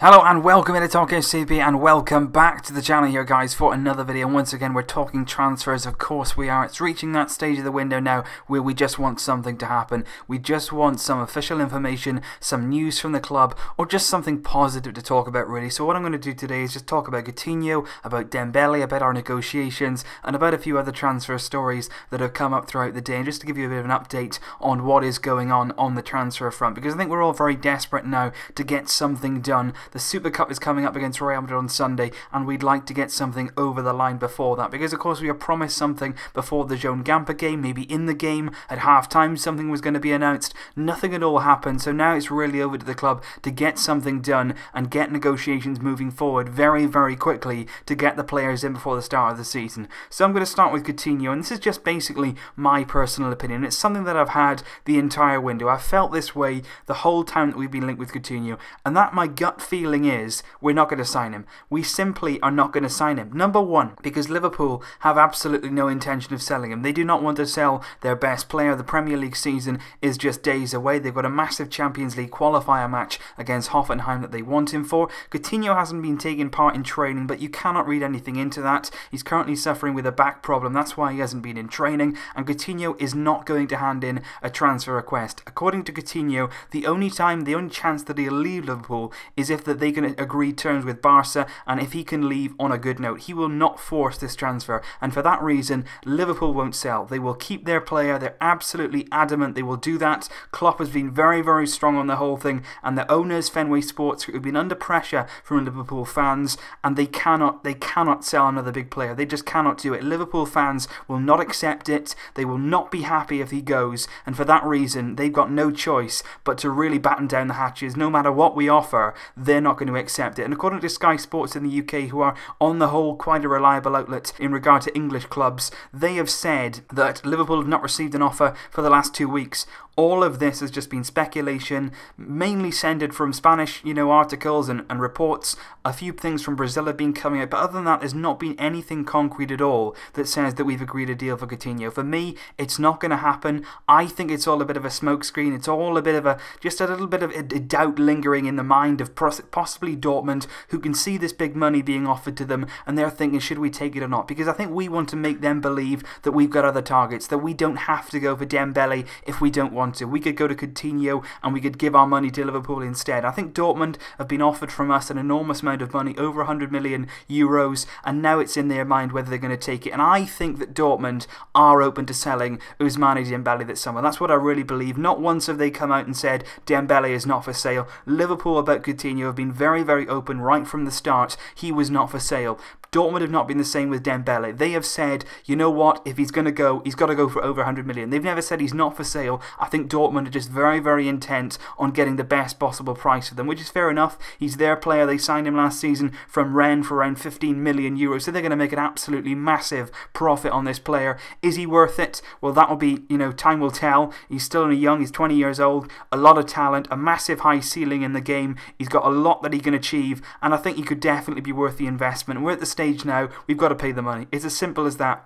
Hello and welcome to Talk SCP and welcome back to the channel here guys for another video. And once again we're talking transfers, of course we are. It's reaching that stage of the window now where we just want something to happen. We just want some official information, some news from the club, or just something positive to talk about really. So what I'm going to do today is just talk about Coutinho, about Dembele, about our negotiations, and about a few other transfer stories that have come up throughout the day, and just to give you a bit of an update on what is going on the transfer front, because I think we're all very desperate now to get something done. The Super Cup is coming up against Real Madrid on Sunday, and we'd like to get something over the line before that, because of course we were promised something before the Joan Gamper game, maybe in the game at half time something was going to be announced. Nothing at all happened, so now it's really over to the club to get something done and get negotiations moving forward very, very quickly to get the players in before the start of the season. So I'm going to start with Coutinho, and this is just basically my personal opinion. It's something that I've had the entire window. I've felt this way the whole time that we've been linked with Coutinho, and that my gut feeling is we're not going to sign him. We simply are not going to sign him. Number one, because Liverpool have absolutely no intention of selling him. They do not want to sell their best player. The Premier League season is just days away. They've got a massive Champions League qualifier match against Hoffenheim that they want him for. Coutinho hasn't been taking part in training, but you cannot read anything into that. He's currently suffering with a back problem. That's why he hasn't been in training, and Coutinho is not going to hand in a transfer request. According to Coutinho, the only chance that he'll leave Liverpool is if they can agree terms with Barça, and if he can leave on a good note. He will not force this transfer, and for that reason Liverpool won't sell. They will keep their player. They're absolutely adamant they will do that. Klopp has been very, very strong on the whole thing, and the owners, Fenway Sports, who have been under pressure from Liverpool fans, and they cannot sell another big player. They just cannot do it. Liverpool fans will not accept it. They will not be happy if he goes, and for that reason they've got no choice but to really batten down the hatches. No matter what we offer, they're not going to accept it. And according to Sky Sports in the UK, who are on the whole quite a reliable outlet in regard to English clubs, they have said that Liverpool have not received an offer for the last 2 weeks. All of this has just been speculation, mainly centered from Spanish, articles and reports. A few things from Brazil have been coming out, but other than that, there's not been anything concrete at all that says that we've agreed a deal for Coutinho. For me, it's not going to happen. I think it's all a bit of a smokescreen. It's all a bit of just a little bit of a doubt lingering in the mind of possibly Dortmund, who can see this big money being offered to them, and they're thinking, should we take it or not? Because I think we want to make them believe that we've got other targets, that we don't have to go for Dembele if we don't want to. We could go to Coutinho and we could give our money to Liverpool instead. I think Dortmund have been offered from us an enormous amount of money, over 100 million euros, and now it's in their mind whether they're going to take it. And I think that Dortmund are open to selling Ousmane Dembele this summer. That's what I really believe. Not once have they come out and said Dembele is not for sale. Liverpool about Coutinho have been very, very open right from the start. He was not for sale. Dortmund have not been the same with Dembele. They have said, you know what, if he's going to go, he's got to go for over 100 million. They've never said he's not for sale. I think Dortmund are just very, very intent on getting the best possible price for them, which is fair enough. He's their player. They signed him last season from Rennes for around 15 million euros, so they're going to make an absolutely massive profit on this player. Is he worth it? Well, that will be, time will tell. He's still only young. He's 20 years old. A lot of talent, a massive high ceiling in the game. He's got a lot that he can achieve, and I think he could definitely be worth the investment. We're at the stage now, we've got to pay the money. It's as simple as that.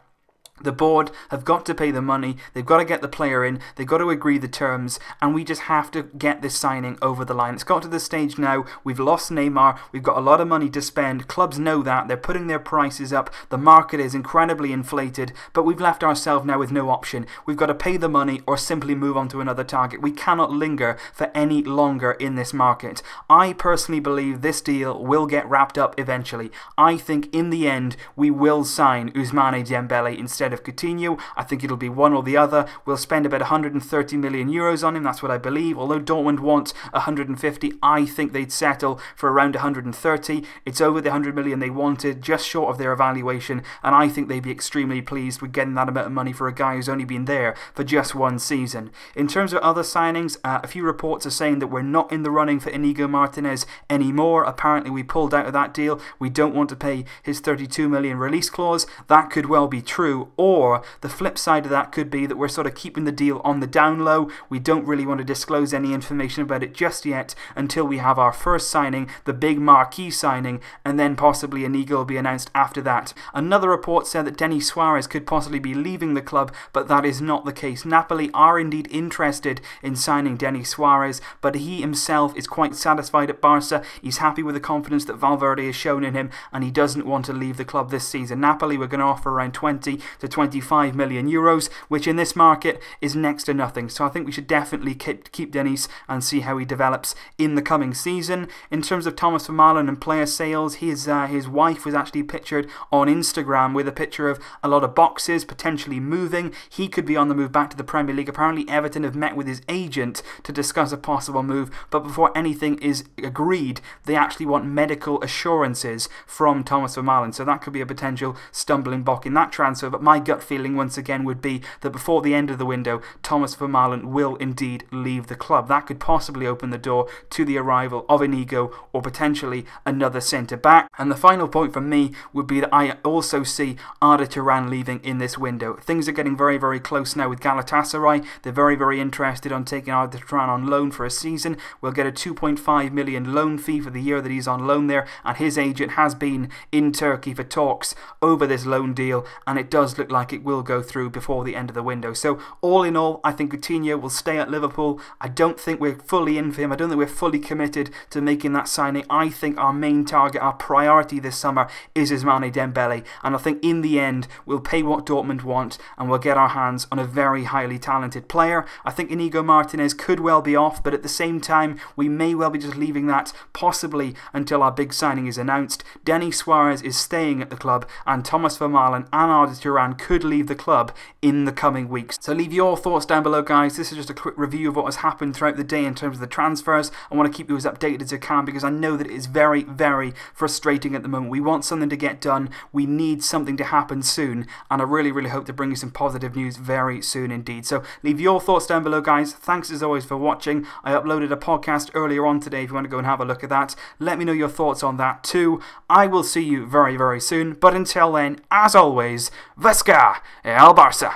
The board have got to pay the money, they've got to get the player in, they've got to agree the terms, and we just have to get this signing over the line. It's got to the stage now, we've lost Neymar, we've got a lot of money to spend, clubs know that, they're putting their prices up, the market is incredibly inflated, but we've left ourselves now with no option. We've got to pay the money or simply move on to another target. We cannot linger for any longer in this market. I personally believe this deal will get wrapped up eventually. I think in the end we will sign Ousmane Dembele instead of Coutinho. I think it'll be one or the other. We'll spend about 130 million euros on him, that's what I believe. Although Dortmund wants 150, I think they'd settle for around 130. It's over the 100 million they wanted, just short of their evaluation, and I think they'd be extremely pleased with getting that amount of money for a guy who's only been there for just one season. In terms of other signings, a few reports are saying that we're not in the running for Inigo Martinez anymore. Apparently we pulled out of that deal. We don't want to pay his 32 million release clause. That could well be true. or the flip side of that could be that we're sort of keeping the deal on the down low. We don't really want to disclose any information about it just yet until we have our first signing, the big marquee signing, and then possibly Inigo will be announced after that. Another report said that Denis Suarez could possibly be leaving the club, but that is not the case. Napoli are indeed interested in signing Denis Suarez, but he himself is quite satisfied at Barca. He's happy with the confidence that Valverde has shown in him, and he doesn't want to leave the club this season. Napoli were going to offer around 20 to 25 million euros, which in this market is next to nothing. So I think we should definitely keep Denis and see how he develops in the coming season. In terms of Thomas Vermaelen and player sales, his wife was actually pictured on Instagram with a picture of a lot of boxes potentially moving. He could be on the move back to the Premier League. Apparently Everton have met with his agent to discuss a possible move, but before anything is agreed, they actually want medical assurances from Thomas Vermaelen. So that could be a potential stumbling block in that transfer, but my gut feeling once again would be that before the end of the window, Thomas Vermaelen will indeed leave the club. That could possibly open the door to the arrival of Inigo or potentially another centre-back. And the final point from me would be that I also see Arda Turan leaving in this window. Things are getting very, very close now with Galatasaray. They're very, very interested on taking Arda Turan on loan for a season. We'll get a 2.5 million loan fee for the year that he's on loan there, and his agent has been in Turkey for talks over this loan deal, and it does look like it will go through before the end of the window. So all in all, I think Coutinho will stay at Liverpool. I don't think we're fully in for him. I don't think we're fully committed to making that signing. I think our main target, our priority this summer is Ousmane Dembele, and I think in the end we'll pay what Dortmund want and we'll get our hands on a very highly talented player. I think Inigo Martinez could well be off, but at the same time we may well be just leaving that possibly until our big signing is announced. Denis Suarez is staying at the club, and Thomas Vermaelen and Arda Turan could leave the club in the coming weeks. So leave your thoughts down below, guys. This is just a quick review of what has happened throughout the day in terms of the transfers. I want to keep you as updated as I can because I know that it is very, very frustrating at the moment. We want something to get done. We need something to happen soon, and I really, really hope to bring you some positive news very soon indeed. So leave your thoughts down below, guys. Thanks as always for watching. I uploaded a podcast earlier on today if you want to go and have a look at that. Let me know your thoughts on that too. I will see you very, very soon, but until then, as always, Visca el Barça.